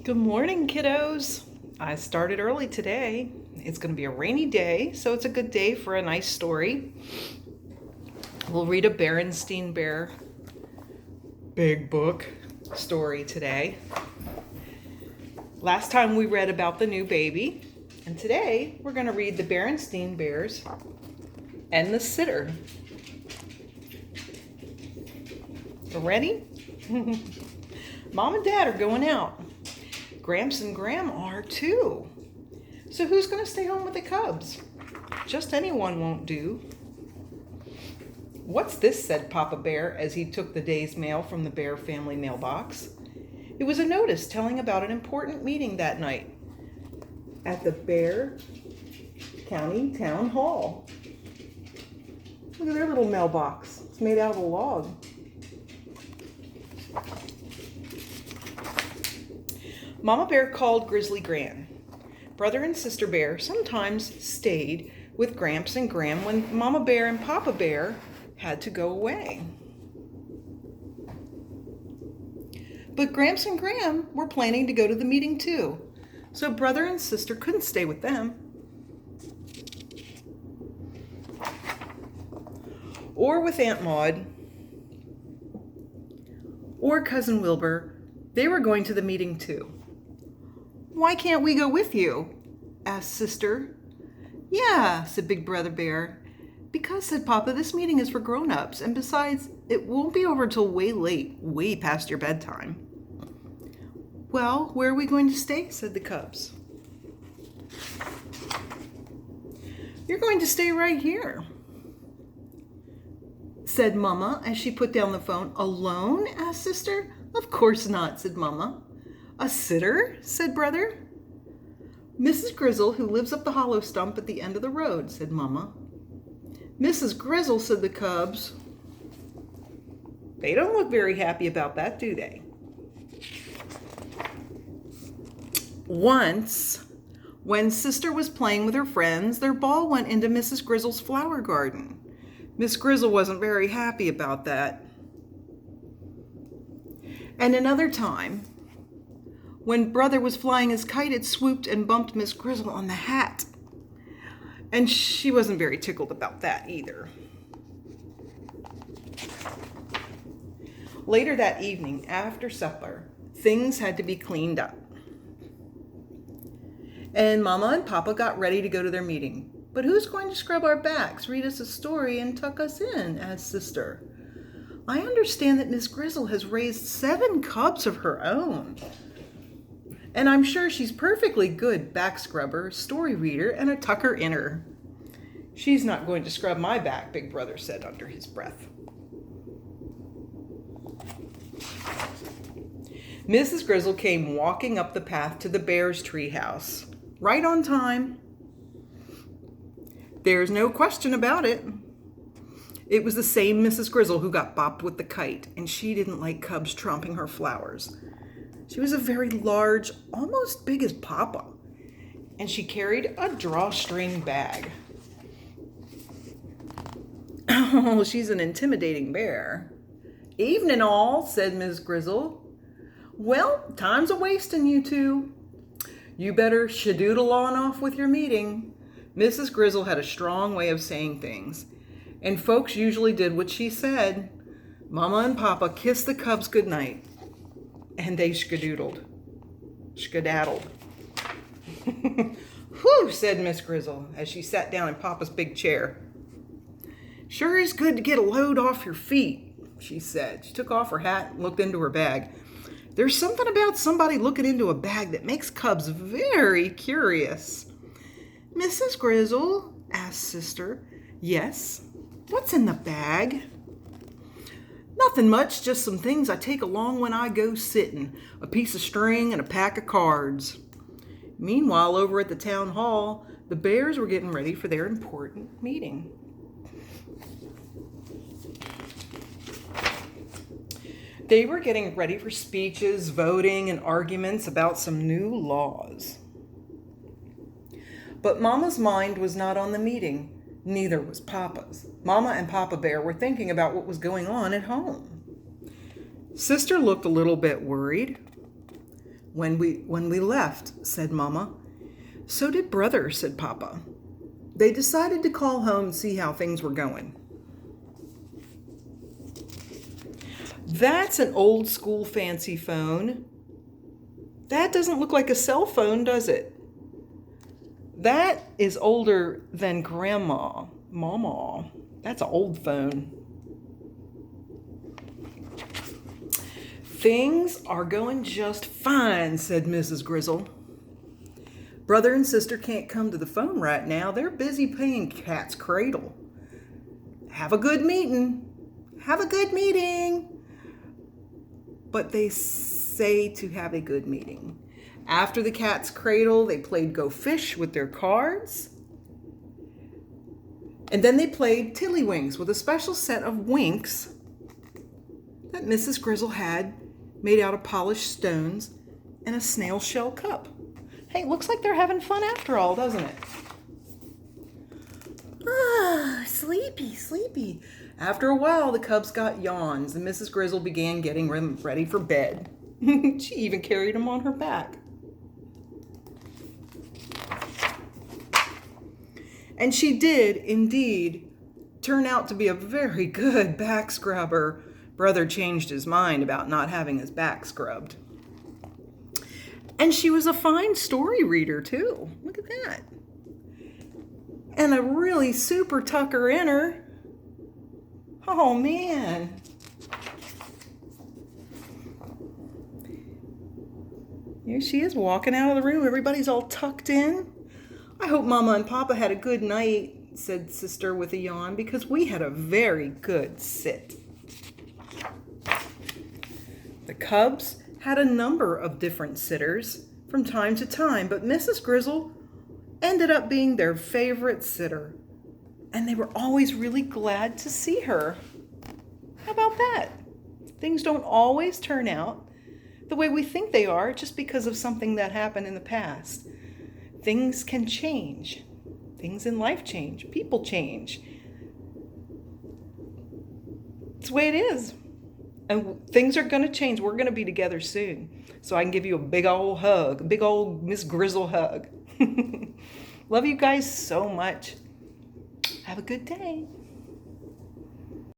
Good morning, kiddos. I started early today. It's going to be a rainy day, so it's a good day for a nice story. We'll read a Berenstein Bear big book story today. Last time we read about the new baby, and today we're going to read the Berenstein Bears and the Sitter. Ready? Mom and Dad are going out. Gramps and Gram are too. So who's going to stay home with the cubs? Just anyone won't do. "What's this?" said Papa Bear as he took the day's mail from the Bear family mailbox. It was a notice telling about an important meeting that night at the Bear County Town Hall. Look at their little mailbox. It's made out of a log. Mama Bear called Grizzly Gran. Brother and Sister Bear sometimes stayed with Gramps and Gram when Mama Bear and Papa Bear had to go away. But Gramps and Gram were planning to go to the meeting too, so Brother and Sister couldn't stay with them. Or with Aunt Maud, or Cousin Wilbur. They were going to the meeting too. "Why can't we go with you?" asked Sister. "Yeah," said Big Brother Bear. "Because," said Papa, "this meeting is for grown-ups, and besides, it won't be over till way late, way past your bedtime." "Well, where are we going to stay?" said the cubs. "You're going to stay right here," said Mama as she put down the phone. "Alone?" asked Sister. "Of course not," said Mama. "A sitter?" said Brother. "Mrs. Grizzle, who lives up the hollow stump at the end of the road," said Mama. "Mrs. Grizzle," said the cubs. They don't look very happy about that, do they? Once, when Sister was playing with her friends, their ball went into Mrs. Grizzle's flower garden. Miss Grizzle wasn't very happy about that. And another time, when Brother was flying his kite, it swooped and bumped Miss Grizzle on the hat. And she wasn't very tickled about that either. Later that evening, after supper, things had to be cleaned up. And Mama and Papa got ready to go to their meeting. "But who's going to scrub our backs, read us a story, and tuck us in?" asked Sister. "I understand that Miss Grizzle has raised 7 cubs of her own. And I'm sure she's perfectly good back scrubber, story reader, and a tucker inner." "She's not going to scrub my back," Big Brother said under his breath. Mrs. Grizzle came walking up the path to the bear's treehouse, right on time. There's no question about it. It was the same Mrs. Grizzle who got bopped with the kite, and she didn't like cubs tromping her flowers. She was a very large, almost big as Papa, and she carried a drawstring bag. Oh, she's an intimidating bear. "Evening all," said Miss Grizzle. "Well, time's a-wasting, you two. You better shadoodle on off with your meeting." Mrs. Grizzle had a strong way of saying things, and folks usually did what she said. Mama and Papa kissed the cubs goodnight, and they skedaddled. "Whew," said Miss Grizzle as she sat down in Papa's big chair. "Sure is good to get a load off your feet," she said. She took off her hat and looked into her bag. There's something about somebody looking into a bag that makes cubs very curious. "Mrs. Grizzle?" asked Sister. "Yes." "What's in the bag?" "Nothing much, just some things I take along when I go sitting. A piece of string and a pack of cards." Meanwhile, over at the town hall, the bears were getting ready for their important meeting. They were getting ready for speeches, voting, and arguments about some new laws. But Mama's mind was not on the meeting. Neither was Papa's. Mama and Papa Bear were thinking about what was going on at home. Sister looked a little bit worried. When we left, said Mama. So did Brother, said Papa. They decided to call home and see how things were going. That's an old school fancy phone. That doesn't look like a cell phone, does it? That is older than Grandma, Mama. That's an old phone. Things are going just fine, said Mrs. Grizzle. Brother and sister can't come to the phone right now. They're busy paying Cat's Cradle. Have a good meeting. Have a good meeting. But they say to have a good meeting. After the Cat's Cradle, they played Go Fish with their cards. And then they played Tiddlywinks with a special set of winks that Mrs. Grizzle had made out of polished stones and a snail shell cup. Hey, looks like they're having fun after all, doesn't it? Ah, sleepy, sleepy. After a while, the cubs got yawns, and Mrs. Grizzle began getting ready for bed. She even carried them on her back. And she did, indeed, turn out to be a very good back scrubber. Brother changed his mind about not having his back scrubbed. And she was a fine story reader, too. Look at that. And a really super tucker-inner. Oh, man. Here she is walking out of the room. Everybody's all tucked in. I hope Mama and Papa had a good night, said Sister with a yawn, because we had a very good sit. The cubs had a number of different sitters from time to time, but Mrs. Grizzle ended up being their favorite sitter, and they were always really glad to see her. How about that? Things don't always turn out the way we think they are just because of something that happened in the past. Things can change. Things in life change. People change. It's the way it is. And things are going to change. We're going to be together soon. So I can give you a big old hug. A big old Miss Grizzle hug. Love you guys so much. Have a good day.